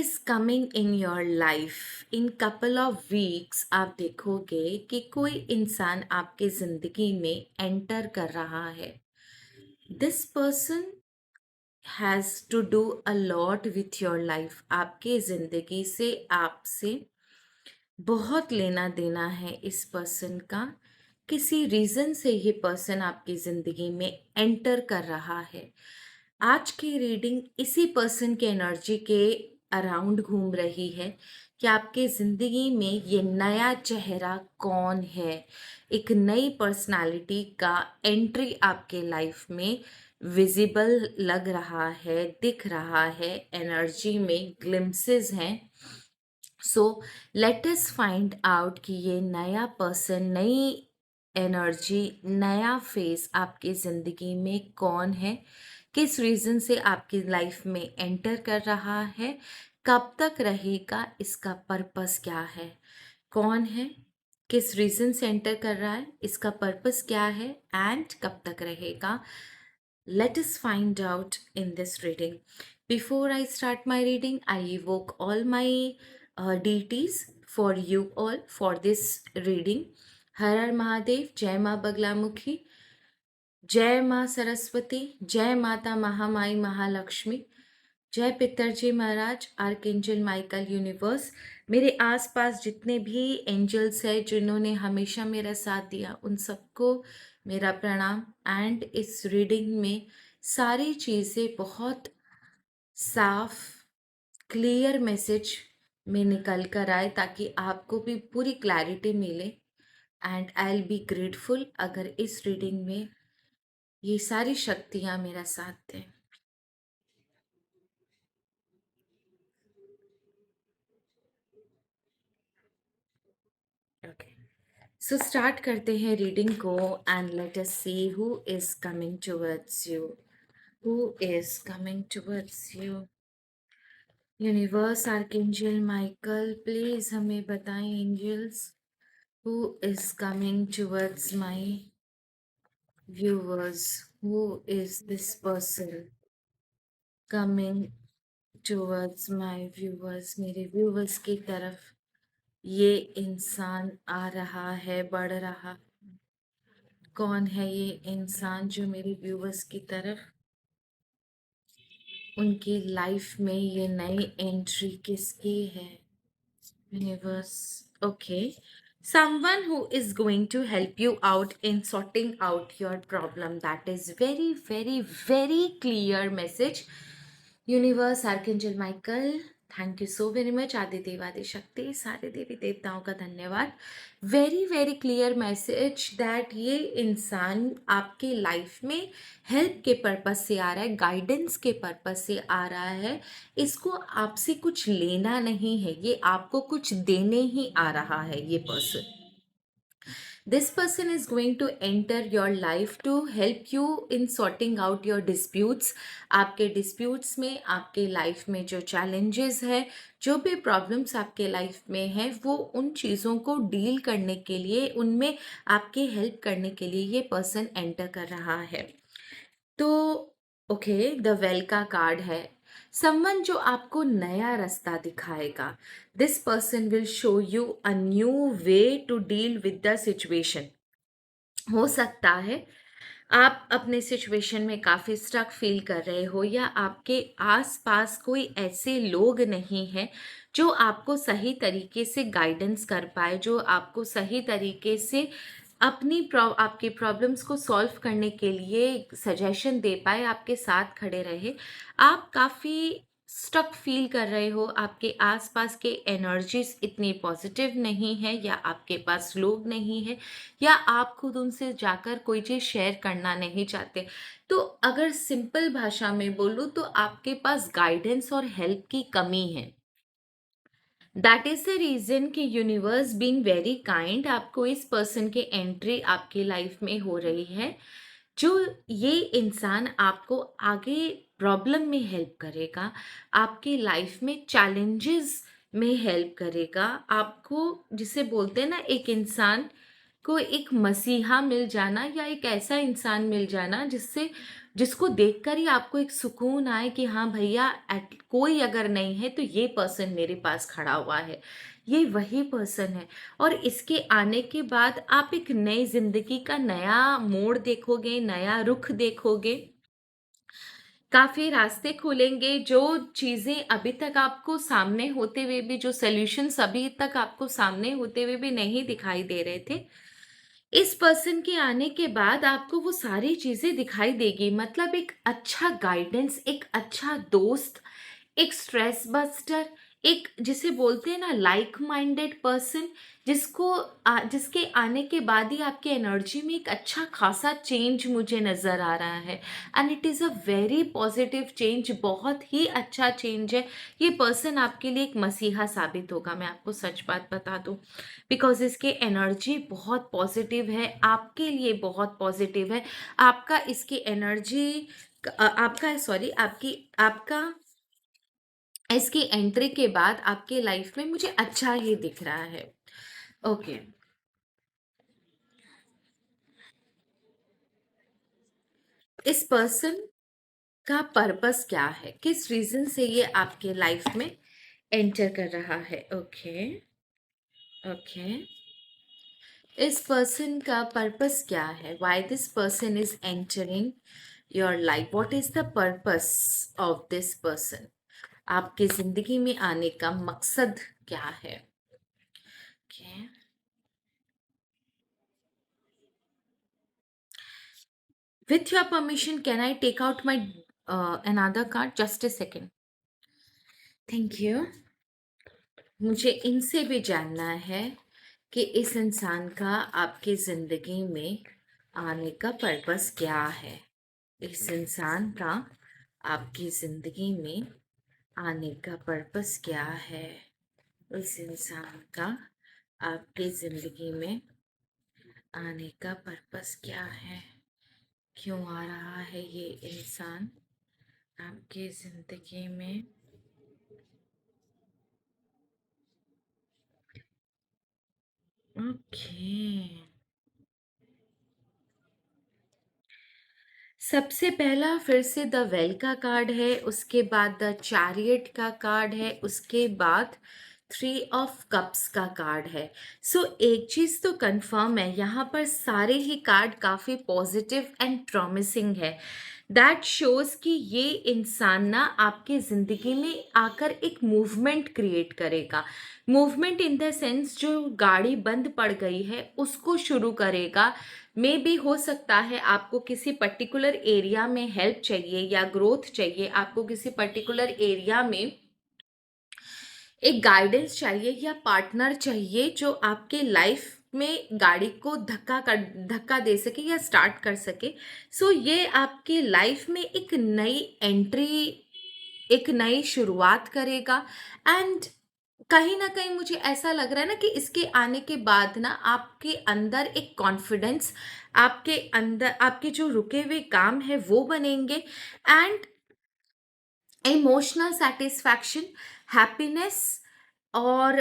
Is coming in your life in couple of weeks. आप देखोगे कि कोई इंसान आपके जिंदगी में एंटर कर रहा है। This person has to do a lot with your life. आपके जिंदगी से आपसे बहुत लेना देना है इस पर्सन का। किसी रीज़न से ये पर्सन आपकी ज़िंदगी में एंटर कर रहा है। आज की रीडिंग इसी पर्सन के एनर्जी के अराउंड घूम रही है कि आपके ज़िंदगी में ये नया चेहरा कौन है। एक नई पर्सनालिटी का एंट्री आपके लाइफ में विजिबल लग रहा है, दिख रहा है, एनर्जी में ग्लिम्सेस हैं। So let us find out कि ये नया पर्सन, नई एनर्जी, नया फेस आपकी ज़िंदगी में कौन है, किस रीज़न से आपकी लाइफ में एंटर कर रहा है, कब तक रहेगा, इसका पर्पस क्या है, कौन है, किस रीज़न से एंटर कर रहा है, इसका पर्पस क्या है एंड कब तक रहेगा। Let us find out in this reading. Before I start my reading, I evoke all my deities for you all for this reading. हर हर महादेव, जय माँ बगलामुखी, जय माँ सरस्वती, जय माता महामाई महालक्ष्मी, जय पितरजी महाराज, आर्कएंजल माइकल, यूनिवर्स। मेरे आसपास जितने भी एंजल्स हैं जिन्होंने हमेशा मेरा साथ दिया, उन सबको मेरा प्रणाम। एंड इस रीडिंग में सारी चीज़ें बहुत साफ क्लियर मैसेज में निकल कर आए ताकि आपको भी पूरी क्लैरिटी मिले। And I will be grateful अगर इस रीडिंग में ये सारी शक्तियाँ मेरा साथ दें। ओके, सो स्टार्ट करते हैं रीडिंग को and let us see who is coming towards you. Who is coming towards you? Universe, archangel Michael, please हमें बताएं angels, who is coming towards my viewers. Who is this person coming towards my viewers? मेरे viewers की तरफ ये इंसान आ रहा है, बढ़ रहा। कौन है ये इंसान जो मेरे व्यूवर्स की तरफ, उनकी लाइफ में ये नई एंट्री किसकी है? Universe, okay, someone who is going to help you out in sorting out your problem. That is very very very clear message. Universe, archangel Michael, thank you so very much. आदि देव, आदि शक्ति, सारे देवी देवताओं का धन्यवाद। Very very clear message that ये इंसान आपके लाइफ में हेल्प के पर्पस से आ रहा है, गाइडेंस के पर्पस से आ रहा है। इसको आपसे कुछ लेना नहीं है, ये आपको कुछ देने ही आ रहा है। ये person, this person is going to enter your life to help you in sorting out your disputes. आपके disputes में, आपके life में जो challenges है, जो भी problems आपके life में है, वो उन चीज़ों को deal करने के लिए, उनमें आपके help करने के लिए ये person enter कर रहा है। तो ओके, द वेल का कार्ड है। समवन जो आपको नया रास्ता दिखाएगा। This person will show you a new way to deal with the situation. हो सकता है आप अपने सिचुएशन में काफ़ी स्टक फील कर रहे हो, या आपके आसपास कोई ऐसे लोग नहीं हैं जो आपको सही तरीके से गाइडेंस कर पाए, जो आपको सही तरीके से आपके प्रॉब्लम्स को सॉल्व करने के लिए सजेशन दे पाए, आपके साथ खड़े रहे। आप काफ़ी स्टक फील कर रहे हो, आपके आसपास के एनर्जीज इतनी पॉजिटिव नहीं है, या आपके पास लोग नहीं है, या आप खुद उनसे जाकर कोई चीज़ शेयर करना नहीं चाहते। तो अगर सिंपल भाषा में बोलूँ तो आपके पास गाइडेंस और हेल्प की कमी है। दैट इज द रीजन कि यूनिवर्स बीइंग वेरी काइंड, आपको इस पर्सन की एंट्री आपकी लाइफ में हो रही है। जो ये इंसान आपको आगे प्रॉब्लम में हेल्प करेगा, आपकी लाइफ में चैलेंजेस में हेल्प करेगा। आपको, जिसे बोलते हैं ना, एक इंसान आपको एक मसीहा मिल जाना या एक ऐसा इंसान मिल जाना जिसको देखकर ही आपको एक सुकून आए कि हाँ भैया, कोई अगर नहीं है तो ये पर्सन मेरे पास खड़ा हुआ है, ये वही पर्सन है। और इसके आने के बाद आप एक नई जिंदगी का नया मोड़ देखोगे, नया रुख देखोगे, काफ़ी रास्ते खुलेंगे। जो चीज़ें अभी तक आपको सामने होते हुए भी, जो सॉल्यूशंस अभी तक आपको सामने होते हुए भी नहीं दिखाई दे रहे थे, इस पर्सन के आने के बाद आपको वो सारी चीज़ें दिखाई देगी। मतलब एक अच्छा गाइडेंस, एक अच्छा दोस्त, एक स्ट्रेस बस्टर, एक जिसे बोलते हैं ना लाइक माइंडेड पर्सन, जिसके आने के बाद ही आपके एनर्जी में एक अच्छा खासा चेंज मुझे नज़र आ रहा है। And it is a very positive change, बहुत ही अच्छा चेंज है। ये पर्सन आपके लिए एक मसीहा साबित होगा, मैं आपको सच बात बता दूं, बिकॉज इसके एनर्जी बहुत पॉजिटिव है, आपके लिए बहुत पॉजिटिव है। आपका इसकी एनर्जी, आपका सॉरी आपकी आपका इसकी एंट्री के बाद आपके लाइफ में मुझे अच्छा ही दिख रहा है। ओके, इस पर्सन का पर्पस क्या है, किस रीजन से ये आपके लाइफ में एंटर कर रहा है? ओके, ओके, इस पर्सन का पर्पस क्या है? Why this person is entering your life? What is the purpose of this person? आपकी जिंदगी में आने का मकसद क्या है? Okay, with your permission, can I take out my another card? Just a second. Thank you. मुझे इनसे भी जानना है कि इस इंसान का आपकी ज़िंदगी में आने का पर्पस क्या है। इस इंसान का आपकी ज़िंदगी में आने का पर्पस क्या है? इस इंसान का आपकी ज़िंदगी में आने का पर्पस क्या है? क्यों आ रहा है ये इंसान आपकी ज़िंदगी में? ओके, सबसे पहला फिर से द वेल का कार्ड है, उसके बाद द चैरियट का कार्ड है, उसके बाद थ्री ऑफ कप्स का कार्ड है। सो एक चीज़ तो कंफर्म है, यहाँ पर सारे ही कार्ड काफ़ी पॉजिटिव एंड प्रॉमिसिंग है। दैट शोज कि ये इंसान ना आपकी ज़िंदगी में आकर एक मूवमेंट क्रिएट करेगा। मूवमेंट इन द सेंस, जो गाड़ी बंद पड़ गई है उसको शुरू करेगा। मे भी हो सकता है आपको किसी पर्टिकुलर एरिया में हेल्प चाहिए या ग्रोथ चाहिए, आपको किसी पर्टिकुलर एरिया में एक गाइडेंस चाहिए या पार्टनर चाहिए जो आपके लाइफ में गाड़ी को धक्का दे सके या स्टार्ट कर सके। सो ये आपके लाइफ में एक नई एंट्री, एक नई शुरुआत करेगा। एंड कहीं ना कहीं मुझे ऐसा लग रहा है ना कि इसके आने के बाद ना आपके अंदर एक कॉन्फिडेंस, आपके अंदर आपके जो रुके हुए काम है वो बनेंगे। एंड इमोशनल सेटिस्फैक्शन, हैप्पीनेस और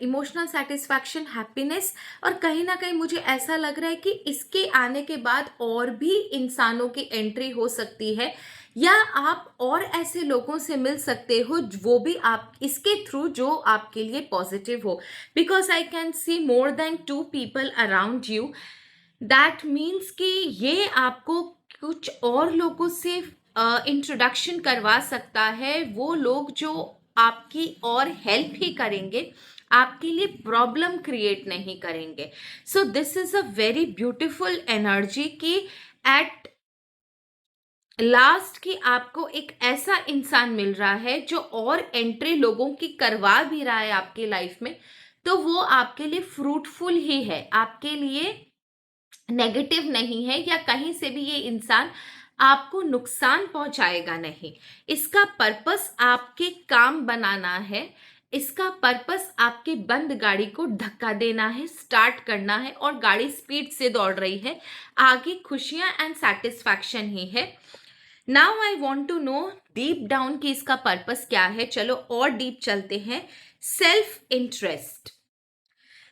इमोशनल सेटिस्फैक्शन, हैप्पीनेस। और कहीं ना कहीं मुझे ऐसा लग रहा है कि इसके आने के बाद और भी इंसानों की एंट्री हो सकती है, या आप और ऐसे लोगों से मिल सकते हो वो भी आप इसके थ्रू जो आपके लिए पॉजिटिव हो। Because I can see more than 2 people around you. That means कि ये आपको कुछ और लोगों से इंट्रोडक्शन करवा सकता है, वो लोग जो आपकी और हेल्प ही करेंगे, आपके लिए प्रॉब्लम क्रिएट नहीं करेंगे। So this is a very beautiful energy कि एट लास्ट की आपको एक ऐसा इंसान मिल रहा है जो और एंट्री लोगों की करवा भी रहा है आपकी लाइफ में, तो वो आपके लिए फ्रूटफुल ही है, आपके लिए नेगेटिव नहीं है, या कहीं से भी ये इंसान आपको नुकसान पहुंचाएगा नहीं। इसका पर्पस आपके काम बनाना है, इसका पर्पस आपके बंद गाड़ी को धक्का देना है, स्टार्ट करना है, और गाड़ी स्पीड से दौड़ रही है, आगे खुशियां एंड सेटिस्फैक्शन ही है। Now I want to know deep down कि इसका पर्पस क्या है। चलो और डीप चलते हैं। सेल्फ इंटरेस्ट,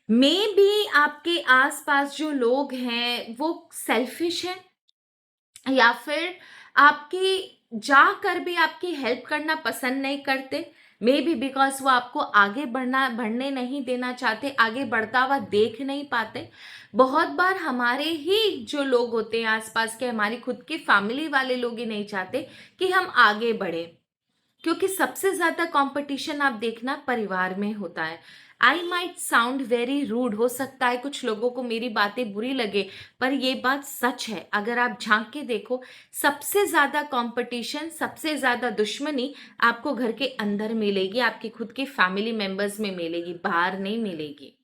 मे बी आपके आसपास जो लोग हैं वो सेल्फिश हैं, या फिर आपकी जाकर भी आपकी हेल्प करना पसंद नहीं करते। मे बी बिकॉज वो आपको आगे बढ़ने नहीं देना चाहते, आगे बढ़ता हुआ देख नहीं पाते। बहुत बार हमारे ही जो लोग होते हैं आसपास के, हमारी खुद के फैमिली वाले लोग ही नहीं चाहते कि हम आगे बढ़े, क्योंकि सबसे ज्यादा कंपटीशन आप देखना परिवार में होता है। I might sound very rude, हो सकता है कुछ लोगों को मेरी बातें बुरी लगे, पर ये बात सच है। अगर आप झांक के देखो, सबसे ज्यादा कंपटीशन, सबसे ज्यादा दुश्मनी आपको घर के अंदर मिलेगी, आपके खुद के फैमिली मेंबर्स में मिलेगी, बाहर नहीं मिलेगी।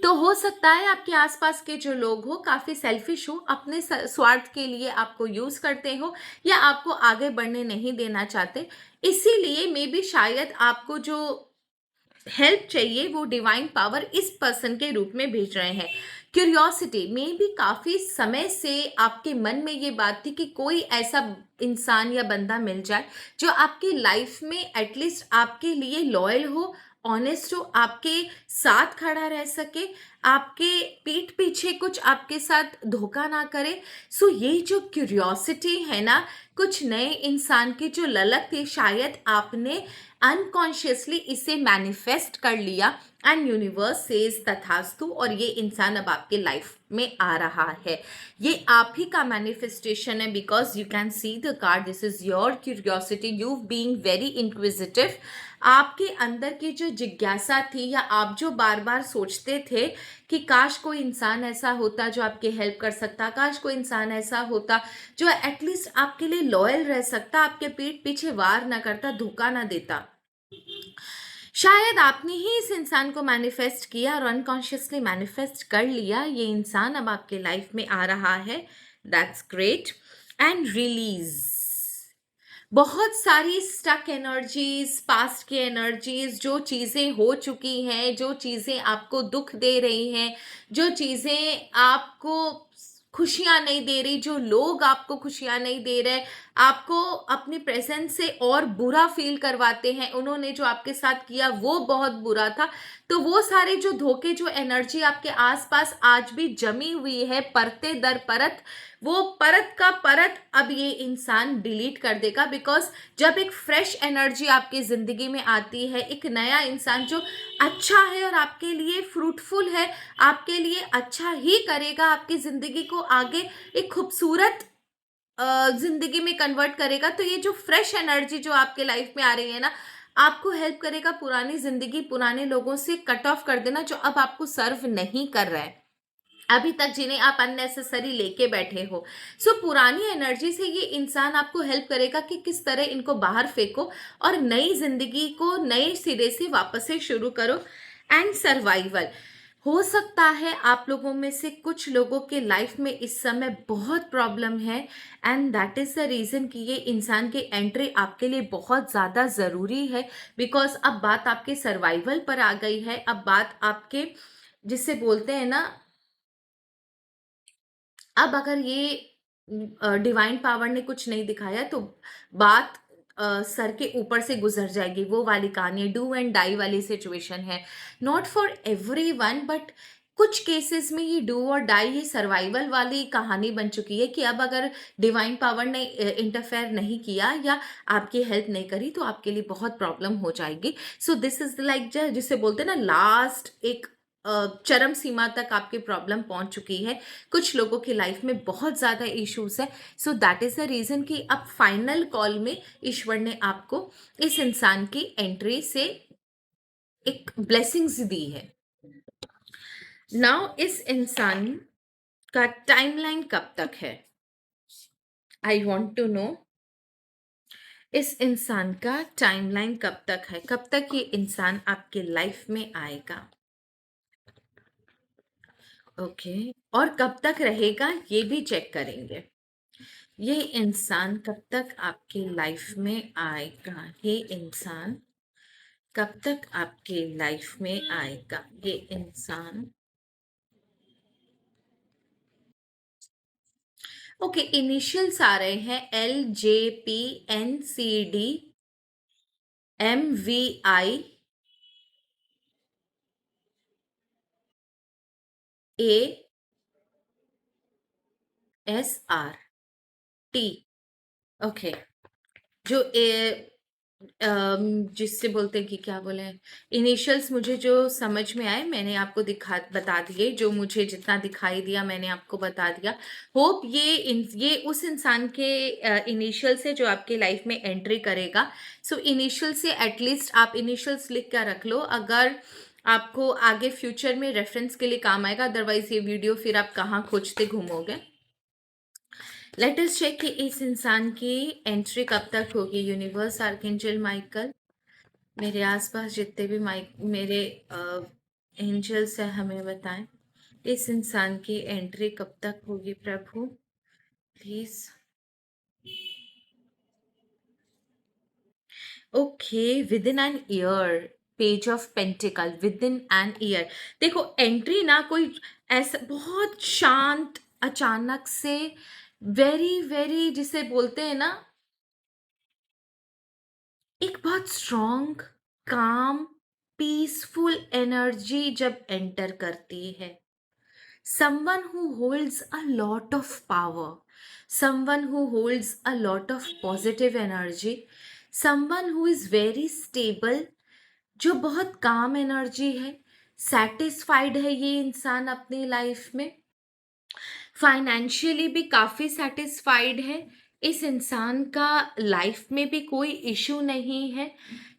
तो हो सकता है आपके आसपास के जो लोग हो काफी सेल्फिश हो, अपने स्वार्थ के लिए आपको यूज करते हो, या आपको आगे बढ़ने नहीं देना चाहते। इसीलिए मे बी शायद आपको जो हेल्प चाहिए वो डिवाइन पावर इस पर्सन के रूप में भेज रहे हैं। क्यूरियोसिटी में भी काफी समय से आपके मन में ये बात थी कि कोई ऐसा इंसान या बंदा मिल जाए जो आपकी लाइफ में एटलीस्ट आपके लिए लॉयल हो, ऑनेस्ट हो, आपके साथ खड़ा रह सके, आपके पीठ पीछे कुछ आपके साथ धोखा ना करे। सो ये जो क्यूरियोसिटी है ना, कुछ नए इंसान की जो ललक थी, शायद आपने अनकॉन्शियसली इसे मैनिफेस्ट कर लिया, एंड यूनिवर्स सेज तथास्तु, और ये इंसान अब आपके लाइफ में आ रहा है। ये आप ही का मैनिफेस्टेशन है, because you can see the card, this is your curiosity, you being very inquisitive. आपके अंदर की जो जिज्ञासा थी, या आप जो बार बार सोचते थे कि काश कोई इंसान ऐसा होता जो आपकी हेल्प कर सकता, काश कोई इंसान ऐसा होता जो एटलीस्ट आपके लिए लॉयल रह सकता, आपके पीठ पीछे वार ना करता, धोखा ना देता। शायद आपने ही इस इंसान को मैनिफेस्ट किया और अनकॉन्शियसली मैनिफेस्ट कर लिया। ये इंसान अब आपके लाइफ में आ रहा है। That's great. एंड रिलीज बहुत सारी स्टक एनर्जीज, पास्ट की एनर्जीज, जो चीज़ें हो चुकी हैं, जो चीज़ें आपको दुख दे रही हैं, जो चीज़ें आपको खुशियां नहीं दे रही, जो लोग आपको खुशियां नहीं दे रहे, आपको अपनी प्रेजेंस से और बुरा फील करवाते हैं, उन्होंने जो आपके साथ किया वो बहुत बुरा था। तो वो सारे जो धोखे, जो एनर्जी आपके आसपास आज भी जमी हुई है परते दर परत, वो परत का परत अब ये इंसान डिलीट कर देगा। बिकॉज जब एक फ्रेश एनर्जी आपकी जिंदगी में आती है, एक नया इंसान जो अच्छा है और आपके लिए फ्रूटफुल है, आपके लिए अच्छा ही करेगा, आपकी जिंदगी को आगे एक खूबसूरत जिंदगी में कन्वर्ट करेगा, तो ये जो फ्रेश एनर्जी जो आपके लाइफ में आ रही है ना, आपको हेल्प करेगा पुरानी जिंदगी, पुराने लोगों से कट ऑफ कर देना जो अब आपको सर्व नहीं कर रहा है, अभी तक जिन्हें आप अननेसेसरी लेके बैठे हो। सो पुरानी एनर्जी से ये इंसान आपको हेल्प करेगा कि किस तरह इनको बाहर फेंको और नई जिंदगी को नए सिरे से वापस से शुरू करो। एंड सर्वाइवल, हो सकता है आप लोगों में से कुछ लोगों के लाइफ में इस समय बहुत प्रॉब्लम है, and that is the reason कि ये इंसान की एंट्री आपके लिए बहुत ज़्यादा ज़रूरी है। बिकॉज अब बात आपके सर्वाइवल पर आ गई है, अब बात आपके, जिसे बोलते हैं ना, अब अगर ये डिवाइन पावर ने कुछ नहीं दिखाया तो बात सर के ऊपर से गुजर जाएगी, वो वाली कहानी, डू एंड डाई वाली सिचुएशन है। Not for every one, but कुछ केसेस में ये डू और डाई, ये सर्वाइवल वाली कहानी बन चुकी है कि अब अगर डिवाइन पावर ने इंटरफेयर नहीं किया या आपकी हेल्प नहीं करी तो आपके लिए बहुत प्रॉब्लम हो जाएगी। सो दिस इज लाइक, जिसे बोलते हैं ना, लास्ट एक चरम सीमा तक आपकी प्रॉब्लम पहुंच चुकी है। कुछ लोगों की लाइफ में बहुत ज़्यादा इश्यूज है। So that is the reason कि अब फाइनल कॉल में ईश्वर ने आपको इस इंसान की एंट्री से एक ब्लेसिंग्स दी है। नाउ इस इंसान का टाइमलाइन कब तक है, आई वॉन्ट टू नो। इस इंसान का टाइमलाइन कब तक है, कब तक ये इंसान आपके लाइफ में आएगा। ओके, और कब तक रहेगा ये भी चेक करेंगे। ये इंसान कब तक आपकी लाइफ में आएगा, ये इंसान कब तक आपकी लाइफ में आएगा, ये इंसान। ओके, इनिशियल्स आ रहे हैं LJPNCDMVI ASRT। ओके। जो जिससे बोलते हैं कि क्या बोले, इनिशियल्स मुझे जो समझ में आए मैंने आपको बता दिए, जो मुझे जितना दिखाई दिया मैंने आपको बता दिया। होप ये उस इंसान के इनिशियल से जो आपके लाइफ में एंट्री करेगा। सो इनिशियल से एटलीस्ट आप इनिशियल्स लिख कर रख लो, अगर आपको आगे फ्यूचर में रेफरेंस के लिए काम आएगा। अदरवाइज ये वीडियो फिर आप कहाँ खोजते घूमोगे। लेट अस चेक कि इस इंसान की एंट्री कब तक होगी। यूनिवर्स, आर्कएंजल माइकल, मेरे आसपास जितने भी मेरे एंजल्स हैं हमें बताएं इस इंसान की एंट्री कब तक होगी प्रभु, please. Okay, within an year, page of पेंटिकल, विद इन एन ईयर। देखो एंट्री ना कोई ऐसा बहुत शांत, अचानक से, वेरी वेरी जिसे बोलते हैं ना, एक बहुत स्ट्रॉन्ग, काम, पीसफुल एनर्जी जब एंटर करती है। Someone who holds a lot of power, someone who holds a lot of positive energy, someone who is very stable, जो बहुत काम एनर्जी है, सेटिस्फाइड है ये इंसान अपनी लाइफ में, फाइनेंशियली भी काफ़ी सेटिस्फाइड है। इस इंसान का लाइफ में भी कोई इशू नहीं है,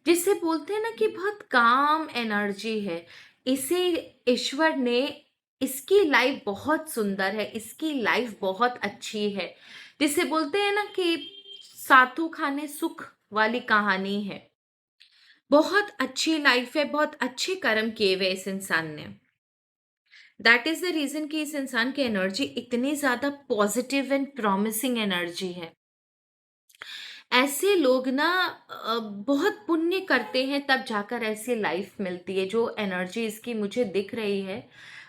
जिसे बोलते हैं ना कि बहुत काम एनर्जी है। इसे ईश्वर ने, इसकी लाइफ बहुत सुंदर है, इसकी लाइफ बहुत अच्छी है, जिसे बोलते हैं ना कि सातों खाने सुख वाली कहानी है। बहुत अच्छी लाइफ है, बहुत अच्छे कर्म किए हुए इस इंसान ने। दैट इज द रीजन कि इस इंसान की एनर्जी इतनी ज्यादा पॉजिटिव एंड प्रॉमिसिंग एनर्जी है। ऐसे लोग ना बहुत पुण्य करते हैं तब जाकर ऐसी लाइफ मिलती है। जो एनर्जी इसकी मुझे दिख रही है,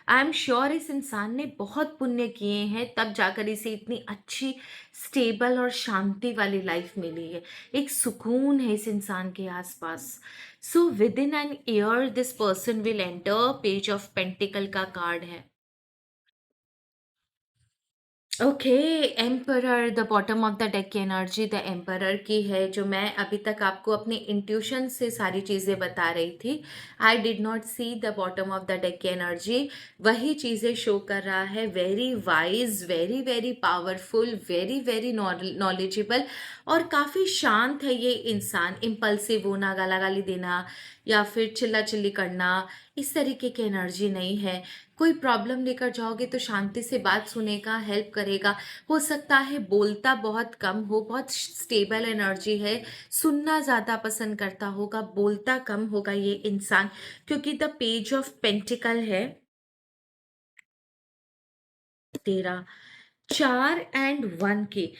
आई एम श्योर इस इंसान ने बहुत पुण्य किए हैं तब जाकर इसे इतनी अच्छी, स्टेबल और शांति वाली लाइफ मिली है। एक सुकून है इस इंसान के आसपास। So with in an year this person will enter, page of pentacles का कार्ड है। Okay, emperor, the bottom of the deck की एनर्जी द एम्परर की है, जो मैं अभी तक आपको अपनी इंट्यूशन से सारी चीज़ें बता रही थी। I did not see the bottom of the deck की एनर्जी, वही चीज़ें शो कर रहा है। Very wise, very very powerful, very very knowledgeable और काफ़ी शांत है ये इंसान। इम्पल्सिव होना, गाला गाली देना या फिर चिल्ला चिल्ली करना, इस तरीके की एनर्जी नहीं है। कोई प्रॉब्लम लेकर जाओगे तो शांति से बात सुनेगा, हेल्प करेगा। हो सकता है बोलता बहुत कम हो, बहुत स्टेबल एनर्जी है, सुनना ज़्यादा पसंद करता होगा, बोलता कम होगा ये इंसान, क्योंकि द पेज ऑफ पेंटिकल है। 13, 4 एंड 1 की,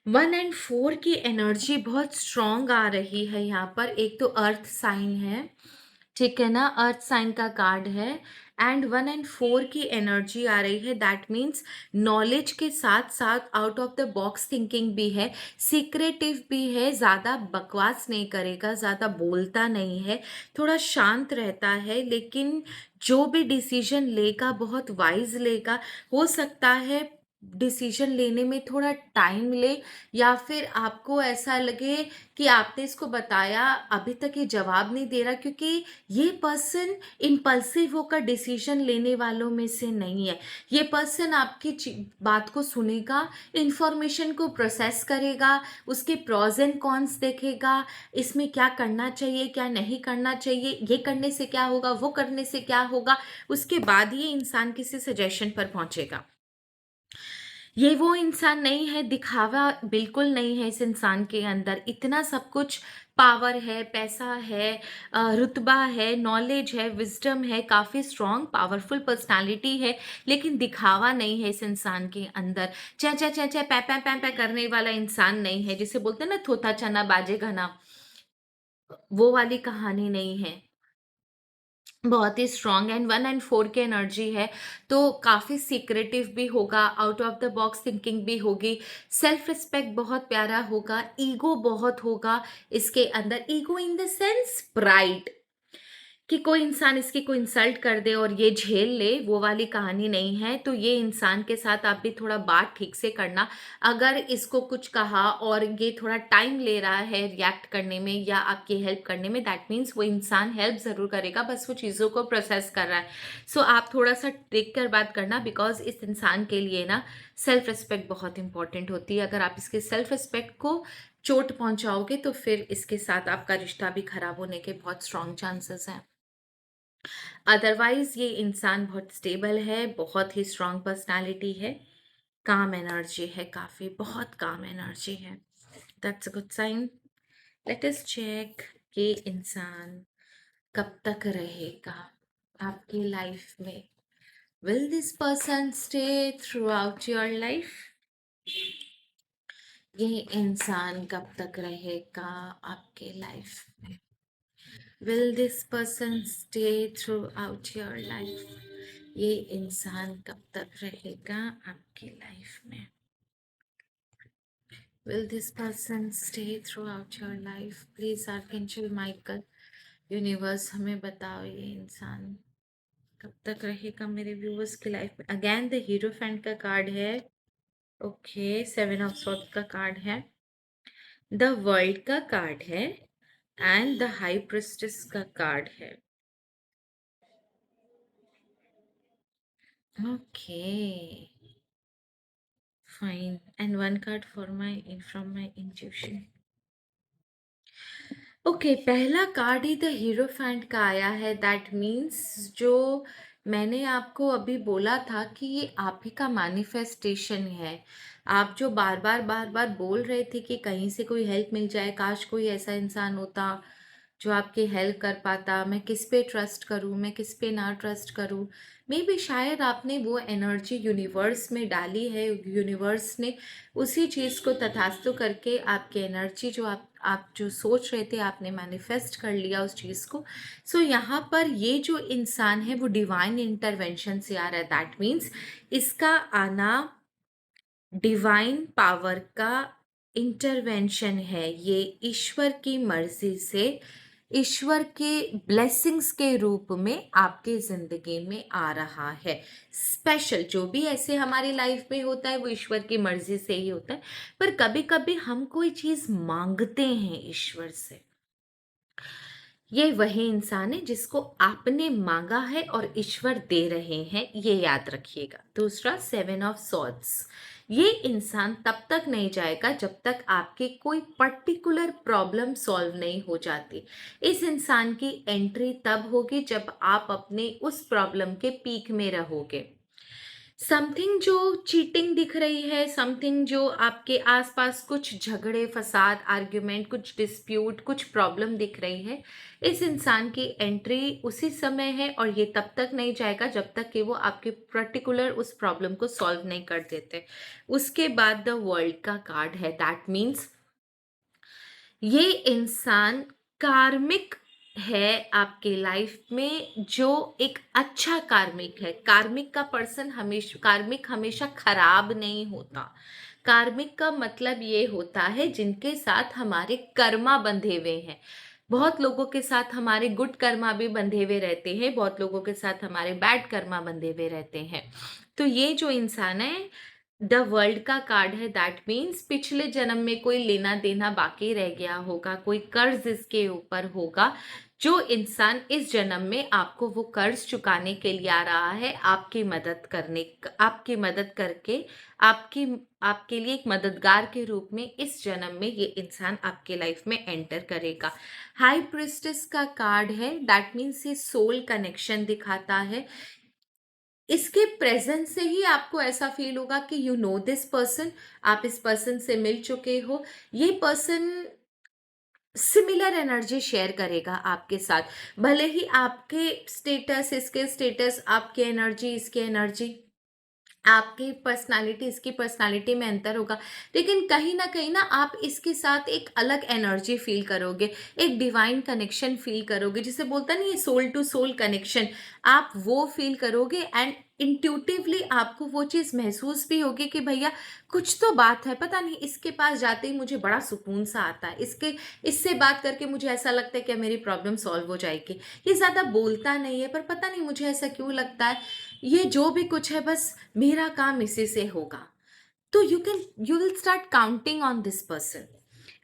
1 एंड 4 की एनर्जी बहुत स्ट्रॉन्ग आ रही है यहाँ पर। एक तो अर्थ साइन है, ठीक है ना, अर्थ साइन का कार्ड है। एंड 1 एंड 4 की एनर्जी आ रही है। दैट मीन्स नॉलेज के साथ साथ out of the box thinking भी है, सीक्रेटिव भी है, ज़्यादा बकवास नहीं करेगा, ज़्यादा बोलता नहीं है, थोड़ा शांत रहता है, लेकिन जो भी डिसीजन लेगा बहुत वाइज लेगा। हो सकता है डिसीजन लेने में थोड़ा टाइम ले, या फिर आपको ऐसा लगे कि आपने इसको बताया अभी तक ये जवाब नहीं दे रहा, क्योंकि ये पर्सन इम्पल्सिव होकर डिसीजन लेने वालों में से नहीं है। ये पर्सन आपकी बात को सुनेगा, इंफॉर्मेशन को प्रोसेस करेगा, उसके प्रॉज एंड कॉन्स देखेगा, इसमें क्या करना चाहिए क्या नहीं करना चाहिए, ये करने से क्या होगा वो करने से क्या होगा, उसके बाद ये इंसान किसी सजेशन पर पहुंचेगा। ये वो इंसान नहीं है, दिखावा बिल्कुल नहीं है इस इंसान के अंदर। इतना सब कुछ, पावर है, पैसा है, रुतबा है, नॉलेज है, विजडम है, काफ़ी स्ट्रॉन्ग पावरफुल पर्सनालिटी है, लेकिन दिखावा नहीं है इस इंसान के अंदर। चे चे चे चे पै पै पै पै करने वाला इंसान नहीं है, जिसे बोलते हैं ना थोथा चना बाजे घना, वो वाली कहानी नहीं है। बहुत ही स्ट्रॉन्ग एंड 1 एंड 4 की एनर्जी है, तो काफ़ी सीक्रेटिव भी होगा, out of the box thinking भी होगी, सेल्फ रिस्पेक्ट बहुत प्यारा होगा, ईगो बहुत होगा इसके अंदर। Ego in the sense pride, कि कोई इंसान इसकी को इंसल्ट कर दे और ये झेल ले, वो वाली कहानी नहीं है। तो ये इंसान के साथ आप भी थोड़ा बात ठीक से करना। अगर इसको कुछ कहा और ये थोड़ा टाइम ले रहा है रिएक्ट करने में या आपकी हेल्प करने में, दैट मीन्स वो इंसान हेल्प ज़रूर करेगा, बस वो चीज़ों को प्रोसेस कर रहा है। सो आप थोड़ा सा देख कर बात करना, बिकॉज इस इंसान के लिए ना सेल्फ रिस्पेक्ट बहुत इंपॉर्टेंट होती है। अगर आप इसके सेल्फ रिस्पेक्ट को चोट पहुंचाओगे तो फिर इसके साथ आपका रिश्ता भी खराब होने के बहुत स्ट्रॉन्ग चांसेस हैं। अदरवाइज ये इंसान बहुत स्टेबल है, बहुत ही स्ट्रांग पर्सनालिटी है, काम एनर्जी है, काफ़ी बहुत काम एनर्जी है। That's a good sign. Let us check कि इंसान कब तक रहेगा आपकी लाइफ में। Will this person stay throughout your life? ये इंसान कब तक रहेगा आपके लाइफ में? Will this person stay throughout your life? ये इंसान कब तक रहेगा आपकी लाइफ में? Will this person stay throughout your life? Please Archangel Michael, universe हमें बताओ ये इंसान कब तक रहेगा मेरे व्यूवर्स की लाइफ में। अगेन द हीरोफेंट का कार्ड है, ओके, 7 ऑफ सॉर्ड्स का कार्ड है, द वर्ल्ड का कार्ड है एंड द हाई प्रिस्टेस का कार्ड है। Okay, fine. And one card for my from my intuition. Okay, पहला कार्ड ही द हीरोफेंट का आया है। दैट मीन्स जो मैंने आपको अभी बोला था कि ये आप ही का मैनिफेस्टेशन है। आप जो बार बार बोल रहे थे कि कहीं से कोई हेल्प मिल जाए, काश कोई ऐसा इंसान होता जो आपकी हेल्प कर पाता, मैं किस पे ट्रस्ट करूँ, मैं किस पे ना ट्रस्ट करूँ। मे बी शायद आपने वो एनर्जी यूनिवर्स में डाली है, यूनिवर्स ने उसी चीज़ को तथास्तु करके आपकी एनर्जी जो आप जो सोच रहे थे आपने मैनिफेस्ट कर लिया उस चीज़ को। सो यहाँ पर ये जो इंसान है वो डिवाइन इंटरवेंशन से आ रहा है। दैट मीन्स इसका आना डिवाइन पावर का इंटरवेंशन है। ये ईश्वर की मर्जी से, ईश्वर के ब्लेसिंग्स के रूप में आपके ज़िंदगी में आ रहा है। स्पेशल जो भी ऐसे हमारी लाइफ में होता है वो ईश्वर की मर्जी से ही होता है। पर कभी कभी हम कोई चीज़ मांगते हैं ईश्वर से, ये वही इंसान है जिसको आपने मांगा है और ईश्वर दे रहे हैं, ये याद रखिएगा। दूसरा 7 ऑफ सॉर्ड्स, ये इंसान तब तक नहीं जाएगा जब तक आपकी कोई पर्टिकुलर प्रॉब्लम सॉल्व नहीं हो जाती। इस इंसान की एंट्री तब होगी जब आप अपने उस प्रॉब्लम के पीक में रहोगे। समथिंग जो चीटिंग दिख रही है, समथिंग जो आपके आसपास कुछ झगड़े फसाद आर्ग्यूमेंट, कुछ डिस्प्यूट, कुछ प्रॉब्लम दिख रही है, इस इंसान की एंट्री उसी समय है और ये तब तक नहीं जाएगा जब तक कि वो आपके पर्टिकुलर उस प्रॉब्लम को सॉल्व नहीं कर देते। उसके बाद द वर्ल्ड का कार्ड है। दैट मीन्स ये इंसान कार्मिक है आपके लाइफ में, जो एक अच्छा कार्मिक है। कार्मिक का पर्सन हमेशा, कार्मिक हमेशा खराब नहीं होता। कार्मिक का मतलब ये होता है जिनके साथ हमारे कर्मा बंधे हुए हैं। बहुत लोगों के साथ हमारे गुड कर्मा भी बंधे हुए रहते हैं, बहुत लोगों के साथ हमारे बैड कर्मा बंधे हुए रहते हैं। तो ये जो इंसान है, द वर्ल्ड का कार्ड है। दैट मीन्स पिछले जन्म में कोई लेना देना बाकी रह गया होगा, कोई कर्ज इसके ऊपर होगा। जो इंसान इस जन्म में आपको वो कर्ज चुकाने के लिए आ रहा है, आपकी मदद करने, आपकी मदद करके, आपकी आपके लिए एक मददगार के रूप में इस जन्म में ये इंसान आपके लाइफ में एंटर करेगा। हाई प्रिस्टेस का कार्ड है। दैट मीन्स ये सोल कनेक्शन दिखाता है। इसके प्रेजेंस से ही आपको ऐसा फील होगा कि यू नो दिस पर्सन, आप इस पर्सन से मिल चुके हो। ये पर्सन सिमिलर एनर्जी शेयर करेगा आपके साथ, भले ही आपके स्टेटस, इसके स्टेटस, आपकी एनर्जी, इसकी एनर्जी, आपकी पर्सनालिटी, इसकी पर्सनालिटी में अंतर होगा, लेकिन कहीं ना आप इसके साथ एक अलग एनर्जी फील करोगे, एक डिवाइन कनेक्शन फील करोगे, जिसे बोलता नहीं, ये सोल टू सोल कनेक्शन, आप वो फील करोगे। एंड इंट्यूटिवली आपको वो चीज़ महसूस भी होगी कि भैया कुछ तो बात है, पता नहीं इसके पास जाते ही मुझे बड़ा सुकून सा आता है, इससे बात करके मुझे ऐसा लगता है कि मेरी प्रॉब्लम सॉल्व हो जाएगी। ये ज़्यादा बोलता नहीं है, पर पता नहीं मुझे ऐसा क्यों लगता है, ये जो भी कुछ है बस मेरा काम इसी से होगा। तो you will start counting on this person.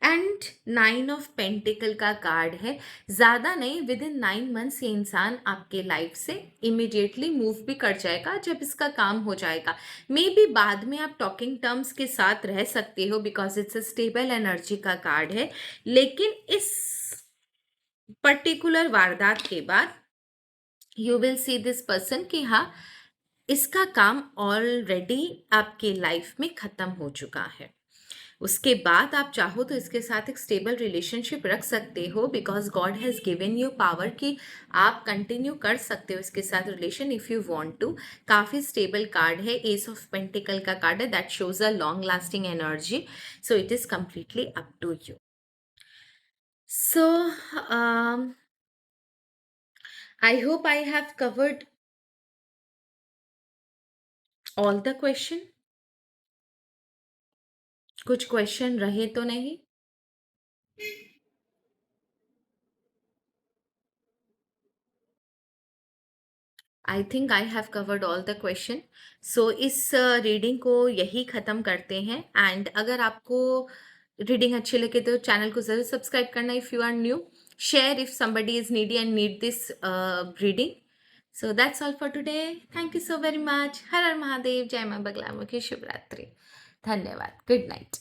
And 9 of pentacles का कार्ड है, ज़्यादा नहीं, विद इन 9 मंथ्स ये इंसान आपके लाइफ से इमिडिएटली मूव भी कर जाएगा जब इसका काम हो जाएगा। मे बी बाद में आप टॉकिंग टर्म्स के साथ रह सकते हो because it's a stable energy का कार्ड है, लेकिन इस पर्टिकुलर वारदात के बाद you will see this person कि हाँ, इसका काम ऑलरेडी आपके लाइफ में ख़त्म हो चुका है। उसके बाद आप चाहो तो इसके साथ एक स्टेबल रिलेशनशिप रख सकते हो because God has given you power कि आप कंटिन्यू कर सकते हो इसके साथ relation if you want to. काफ़ी स्टेबल कार्ड है, एस ऑफ पेंटिकल का कार्ड है, that shows a long lasting energy, so it is completely up to you. So I hope I have covered all the question. कुछ question रहे तो नहीं? I think I have covered all the question. So इस reading को यही ख़त्म करते हैं। एंड अगर आपको रीडिंग अच्छी लगे तो चैनल को ज़रूर सब्सक्राइब करना if you are new, share if somebody is needy and need this reading. So that's all for today. Thank you so very much. हर हर महादेव, जय मां बगलामुखी, शुभ रात्रि, धन्यवाद, गुड नाइट।